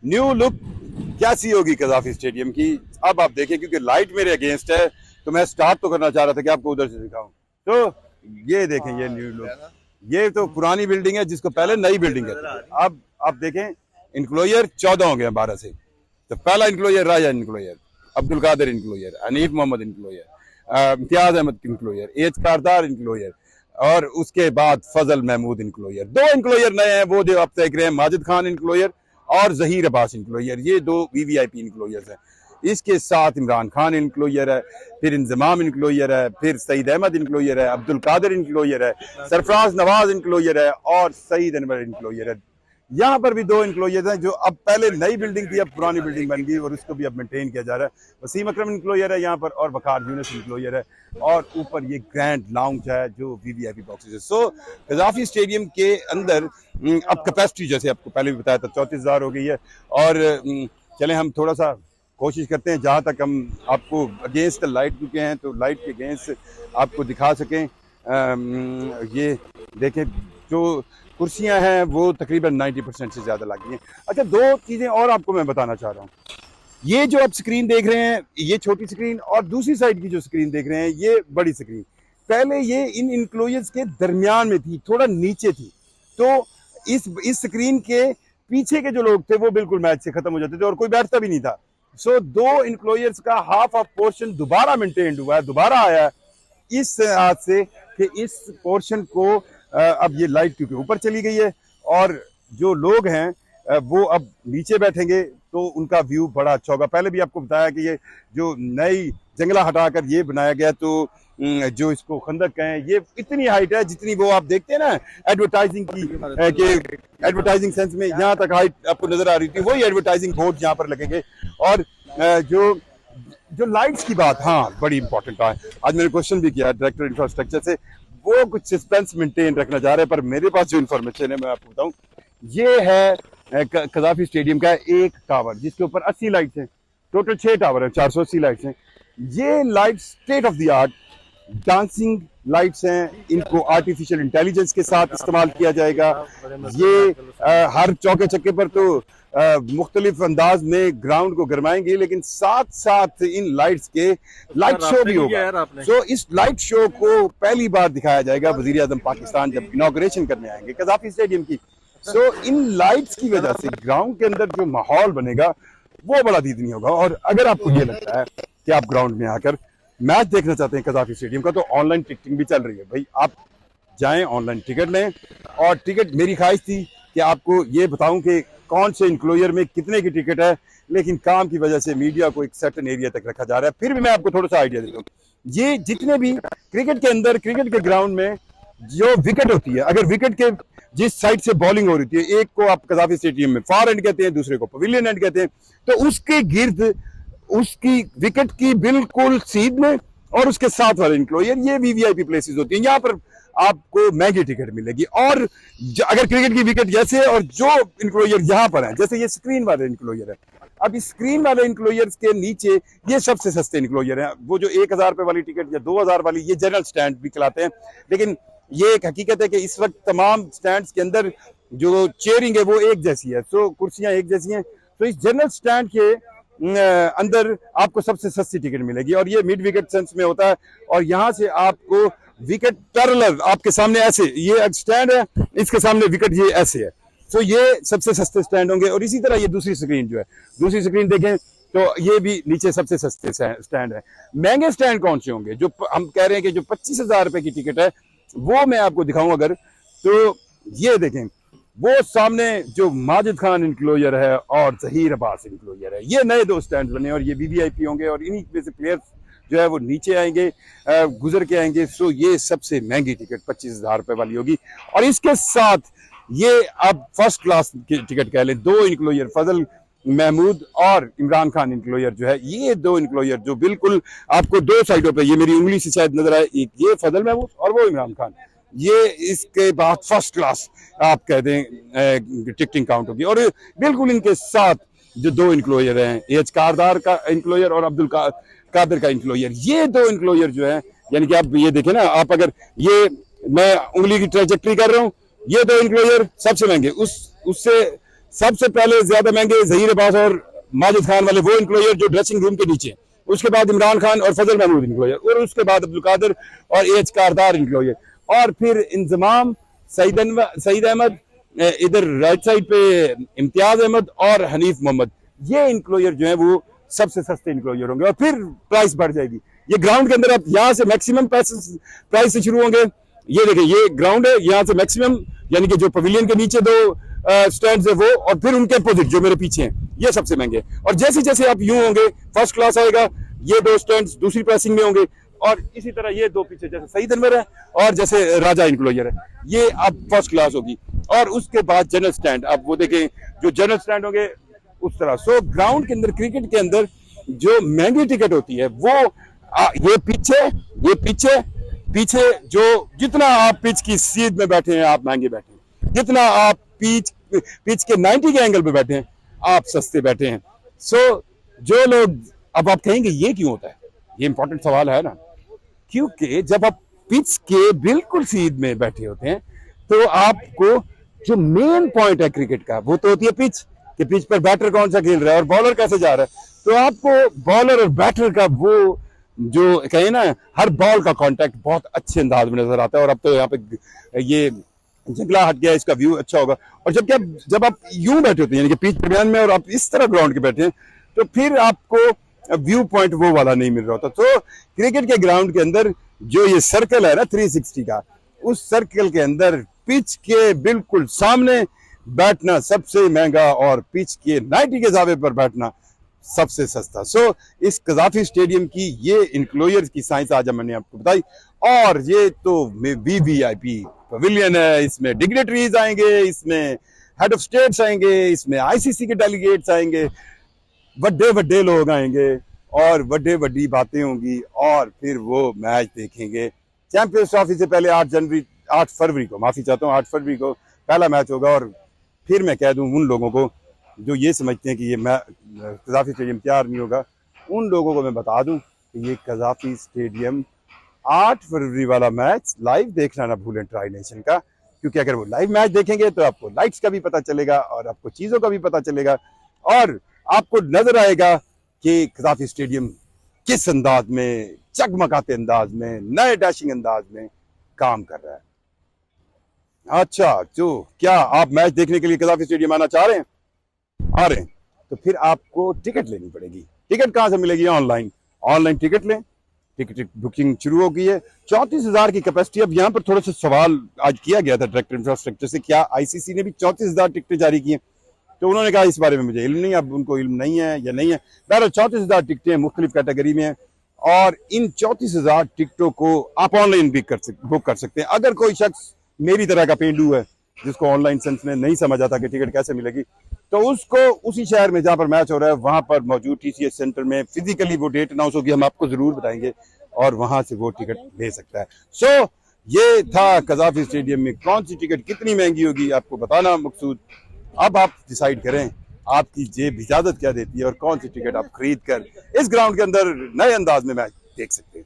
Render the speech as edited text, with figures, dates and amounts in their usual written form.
New look कैसी होगी Gaddafi stadium की, अब आप देखें, क्योंकि लाइट मेरे अगेंस्ट है तो मैं स्टार्ट तो करना चाह रहा था कि आपको उधर से दिखाऊं। तो ये देखें, ये न्यू लुक, ये तो पुरानी बिल्डिंग है जिसको पहले नई बिल्डिंग कहते थे। अब आप देखें, इंक्लोजर 14 हो गए 12 से। तो पहला enclosure Raja enclosure, Abdul Qadir enclosure, Hanif Mohammad enclosure, Imtiaz Ahmed enclosure, एज कारदार इंक्लोजर, और उसके बाद फजल महमूद इंक्लोजर। दो इंक्लोजर नए हैं, वो जो आप देख रहे हैं, माजिद खान इंक्लोजर और जहीर अब्बास इंक्लोजर, ये दो वीवीआईपी इंक्लोजर्स हैं। इसके साथ इमरान खान इंक्लोजर है, फिर इंजमाम इंक्लोजर है, फिर सईद अहमद इंक्लोजर है, अब्दुल कादिर इंक्लोजर है, सरफराज नवाज इंक्लोजर है और सईद अनवर इंक्लोजर है। यहाँ पर भी दो इंक्लोजर हैं, जो अब पहले नई बिल्डिंग थी, अब पुरानी बिल्डिंग बन गई और उसको भी अब मेंटेन किया जा रहा है। वसीम अकरम इंक्लोजर है यहाँ पर और वकार यूनुस इंक्लोजर है, और ऊपर ये ग्रैंड लाउंज है जो वीवीआईपी बॉक्सेस है। सो कजाफी स्टेडियम के अंदर अब कैपेसिटी, जैसे आपको पहले भी बताया था, 34,000 हो गई है। और चले हम थोड़ा सा कोशिश करते हैं जहाँ तक हम आपको अगेंस्ट लाइट चुके हैं तो लाइट के अगेंस्ट आपको दिखा सकें। ये देखें, जो कुर्सियां हैं वो तकरीबन 90% से ज़्यादा लगी हैं। अच्छा, दो चीज़ें और आपको मैं बताना चाह रहा हूँ। ये जो आप स्क्रीन देख रहे हैं, ये छोटी स्क्रीन, और दूसरी साइड की जो स्क्रीन देख रहे हैं, ये बड़ी स्क्रीन। पहले ये इन इंक्लोजर्स के दरमियान में थी, थोड़ा नीचे थी। तो इस स्क्रीन के पीछे के जो लोग थे वो बिल्कुल मैच से खत्म हो जाते थे और कोई बैठता भी नहीं था। सो दो इंक्लोजर्स का हाफ ऑफ पोर्शन दोबारा मेंटेन्ड हुआ है, दोबारा आया है इस हाथ से कि इस पोर्शन को अब ये लाइट क्योंकि ऊपर चली गई है और जो लोग हैं वो अब नीचे बैठेंगे तो उनका व्यू बड़ा अच्छा होगा। पहले भी आपको बताया कि ये जो नई जंगला हटाकर ये बनाया गया, तो जो इसको खंदक कहें, ये इतनी हाइट है जितनी वो आप देखते हैं ना एडवर्टाइजिंग की, कि एडवर्टाइजिंग सेंस में यहाँ तक हाइट आपको नजर आ रही थी, वही एडवर्टाइजिंग बोर्ड यहाँ पर लगेंगे। और जो लाइट्स की बात, हाँ, बड़ी इंपॉर्टेंट है। आज मैंने क्वेश्चन भी किया डायरेक्टर इंफ्रास्ट्रक्चर से, वो कुछ सस्पेंस मेंटेन रखना चाह रहे हैं, पर मेरे पास जो इन्फॉर्मेशन है मैं आपको बताऊं, ये है कजाफी स्टेडियम का एक टावर जिसके ऊपर 80 लाइट्स हैं। टोटल 6 टावर हैं, 480 लाइट्स हैं। ये lights state of the art dancing lights हैं, इनको आर्टिफिशियल इंटेलिजेंस के साथ इस्तेमाल किया जाएगा। ये हर चौके चक्के पर तो मुख्तलिफ अंदाज में ग्राउंड को गरमाएंगे, लेकिन साथ साथ इन लाइट्स के लाइट शो भी होगा। तो इस लाइट शो को पहली बार दिखाया जाएगा वजीर आजम पाकिस्तान जब इनॉग्रेशन करने आएंगे कजाफी स्टेडियम की। सो इन लाइट्स की वजह से ग्राउंड के अंदर जो माहौल बनेगा वो बड़ा दीदनी होगा। और अगर आपको ये लगता है कि आप ग्राउंड में आकर मैच देखना चाहते हैं कजाफी स्टेडियम का, तो ऑनलाइन टिकटिंग भी चल रही है। भाई आप जाएं, ऑनलाइन टिकट लें। और टिकट, मेरी ख्वाहिश थी कि आपको ये बताऊं कि कौन से इंक्लोजर में कितने की टिकट है, लेकिन काम की वजह से मीडिया को एक सर्टेन एरिया तक रखा जा रहा है। फिर भी मैं आपको थोड़ा सा आइडिया देता हूँ। ये जितने भी क्रिकेट के अंदर, क्रिकेट के ग्राउंड में जो विकेट होती है, अगर विकेट के जिस साइड से बॉलिंग हो रही थी, एक को आप कजाफी स्टेडियम में फार एंड कहते हैं, दूसरे को पवेलियन एंड कहते हैं, तो उसके गिर्द उसकी विकेट की बिल्कुल सीध में और उसके साथ वाले इंक्लोजर, ये वीवीआईपी प्लेसेस होती हैं। यहाँ पर आपको महंगी टिकट मिलेगी। और अगर क्रिकेट की विकेट जैसे, और जो इंक्लोजर यहाँ पर है, जैसे ये स्क्रीन वाले इंक्लोजर है, अब इस स्क्रीन वाले इंक्लोजर के नीचे ये सबसे सस्ते इंक्लोजर हैं। वो जो 1,000 रुपए वाली टिकट या 2,000 वाली, ये जनरल स्टैंड भी कहलाते हैं। लेकिन ये एक हकीकत है कि इस वक्त तमाम स्टैंड के अंदर जो चेयरिंग है वो एक जैसी है, तो कुर्सियां एक जैसी हैं। तो इस जनरल स्टैंड के अंदर आपको सबसे सस्ती टिकट मिलेगी और ये मिड विकेट सेंस में होता है। और यहाँ से आपको विकेट पैरेलल आपके सामने ऐसे, ये स्टैंड है, इसके सामने विकेट ये ऐसे है। तो ये सबसे सस्ते स्टैंड होंगे। और इसी तरह ये दूसरी स्क्रीन जो है, दूसरी स्क्रीन देखें तो ये भी नीचे सबसे सस्ते स्टैंड है। महंगे स्टैंड कौन से होंगे? जो हम कह रहे हैं कि जो 25,000 रुपए की टिकट है, वो मैं आपको दिखाऊं अगर, तो ये देखें, वो सामने जो माजिद खान इंक्लोजर है और जहीर अब्बास इंक्लोजर है, ये नए दो स्टैंड बने और ये वीवीआईपी होंगे और इन्हीं में से प्लेयर्स जो है वो नीचे आएंगे, गुजर के आएंगे। सो ये सबसे महंगी टिकट 25,000 रुपए वाली होगी। और इसके साथ ये आप फर्स्ट क्लास की टिकट कह लें, दो इंक्लोजर फजल महमूद और इमरान खान इंक्लोजर जो है, ये दो इंक्लोजर जो बिल्कुल आपको दो साइडों पे, ये मेरी उंगली से शायद नजर आए, एक ये फजल महमूद और वो इमरान खान, ये इसके बाद फर्स्ट क्लास आप कह दें टिकटिंग काउंट होगी। और बिल्कुल इनके साथ जो दो इंक्लोजर हैं, एज कारदार का इंक्लोजर और अब्दुल कादिर का इंक्लोजर, ये दो इंक्लोजर जो है, यानी कि आप ये देखें ना, आप अगर ये मैं उंगली की ट्रेजेक्टरी कर रहा हूँ, ये दो इंक्लोजर सबसे महंगे, उससे सबसे पहले ज्यादा महंगे जहीर अब्बास और माजिद खान वाले वो इंक्लोजर जो ड्रेसिंग रूम के नीचे, उसके बाद इमरान खान और फजल महमूद इंक्लोजर, और उसके बाद अब्दुल कादिर और एच कारदार इंक्लोजर, और फिर इंजमाम सईद अहमद, इधर राइट साइड पे इम्तियाज अहमद और हनीफ मोहम्मद। ये इंक्लोजर जो है वो सबसे सस्ते इंक्लोजर होंगे और फिर प्राइस बढ़ जाएगी। ये ग्राउंड के अंदर आप यहाँ से मैक्सिमम प्राइस से शुरू होंगे। ये देखिए ये ग्राउंड है, यहाँ से मैक्सिमम यानी कि जो पवेलियन के नीचे दो स्टैंड है वो, और फिर उनके अपोजिट जो मेरे पीछे हैं ये सबसे महंगे। और जैसे जैसे आप यूं होंगे फर्स्ट क्लास आएगा, ये दो स्टैंड दूसरी प्राइसिंग में होंगे, और इसी तरह ये दो पीछे जैसे सईद अनवर है और जैसे राजा इंक्लोजर है, ये अब फर्स्ट क्लास होगी। और उसके बाद जनरल स्टैंड, आप वो देखें जो जनरल स्टैंड होंगे उस तरह। सो ग्राउंड के अंदर, क्रिकेट के अंदर जो महंगी टिकट होती है वो ये पीछे पीछे जो जितना आप पिच की सीध में बैठे हैं आप महंगे बैठे हैं, जितना आप पिच के 90 के एंगल पे बैठे हैं आप सस्ते बैठे हैं। सो जो लोग, अब आप कहेंगे ये क्यों होता है, ये इंपॉर्टेंट सवाल है ना, क्योंकि जब आप पिच के बिल्कुल सीध में बैठे होते हैं तो आपको जो मेन पॉइंट है क्रिकेट का वो तो होती है पिच, कि पिच पर बैटर कौन सा खेल रहा है और बॉलर कैसे जा रहा है। तो आपको बॉलर और बैटर का वो जो कहे ना हर बॉल का कांटेक्ट बहुत अच्छे अंदाज में नजर आता है। और अब तो यहाँ पे ये जंगला हट गया, इसका व्यू अच्छा होगा। और जब आप यूं बैठे होते हैं यानी कि पिच दरमियान में और आप इस तरह ग्राउंड के बैठे हैं तो फिर आपको व्यू पॉइंट वो वाला नहीं मिल रहा होता। तो क्रिकेट के ग्राउंड के अंदर जो ये सर्कल है ना 360 का, उस सर्कल के अंदर पिच के बिल्कुल सामने बैठना सबसे महंगा और पिच के 90 के जावे पर बैठना सबसे सस्ता। सो इस कजाफी स्टेडियम की ये इंक्लोजर की साइंस आज मैंने आपको बताई। और ये तो VVIP पवेलियन है, इसमें डिग्नेटरीज आएंगे, इसमें हेड ऑफ स्टेट्स आएंगे, इसमें ICC के डेलीगेट्स आएंगे, बड़े बड़े लोग आएंगे और बड़ी बातें होंगी, और फिर वो मैच देखेंगे। चैंपियंस ट्रॉफी से पहले 8 फरवरी को, माफी चाहता हूँ, 8 फरवरी को पहला मैच होगा। और फिर मैं कह दूं उन लोगों को जो ये समझते हैं कि ये कजाफी स्टेडियम तैयार नहीं होगा, उन लोगों को मैं बता दूं कि ये कजाफी स्टेडियम 8 फरवरी वाला मैच लाइव देखना ना भूलें ट्राई नेशन का, क्योंकि अगर वो लाइव मैच देखेंगे तो आपको लाइट्स का भी पता चलेगा और आपको चीज़ों का भी पता चलेगा, और आपको नजर आएगा कि कजाफी स्टेडियम किस अंदाज में, चकमकाते अंदाज में, नए डैशिंग अंदाज में काम कर रहा है। अच्छा, तो क्या आप मैच देखने के लिए कजाफी स्टेडियम आना चाह रहे हैं, आ रहे हैं, तो फिर आपको टिकट लेनी पड़ेगी। टिकट कहाँ से मिलेगी? ऑनलाइन टिकट लें। टिकट बुकिंग शुरू हो गई है। 34,000 की कैपेसिटी। अब यहाँ पर थोड़ा सा सवाल आज किया गया था डायरेक्टर इंफ्रास्ट्रक्चर से, क्या ICC ने भी 34,000 टिकटें जारी की हैं? तो उन्होंने कहा इस बारे में मुझे इल्म नहीं, अब उनको इल्म नहीं है या नहीं है। बहरहाल 34,000 टिकटें मुख्तलिफ कैटेगरी में हैं, और इन 34,000 टिकटों को आप ऑनलाइन भी बुक कर सकते हैं। अगर कोई शख्स मेरी तरह का पेंडू है जिसको ऑनलाइन सेंस में नहीं समझ आता कि टिकट कैसे मिलेगी, तो उसको उसी शहर में जहाँ पर मैच हो रहा है वहां पर मौजूद TCS सेंटर में फिजिकली वो डेट अनाउंस होगी, हम आपको जरूर बताएंगे, और वहां से वो टिकट ले सकता है। सो ये था कजाफी स्टेडियम में कौन सी टिकट कितनी महंगी होगी आपको बताना मकसूद। अब आप डिसाइड करें आपकी जेब इजाजत क्या देती है और कौन सी टिकट आप खरीद कर इस ग्राउंड के अंदर नए अंदाज में मैच देख सकते हैं।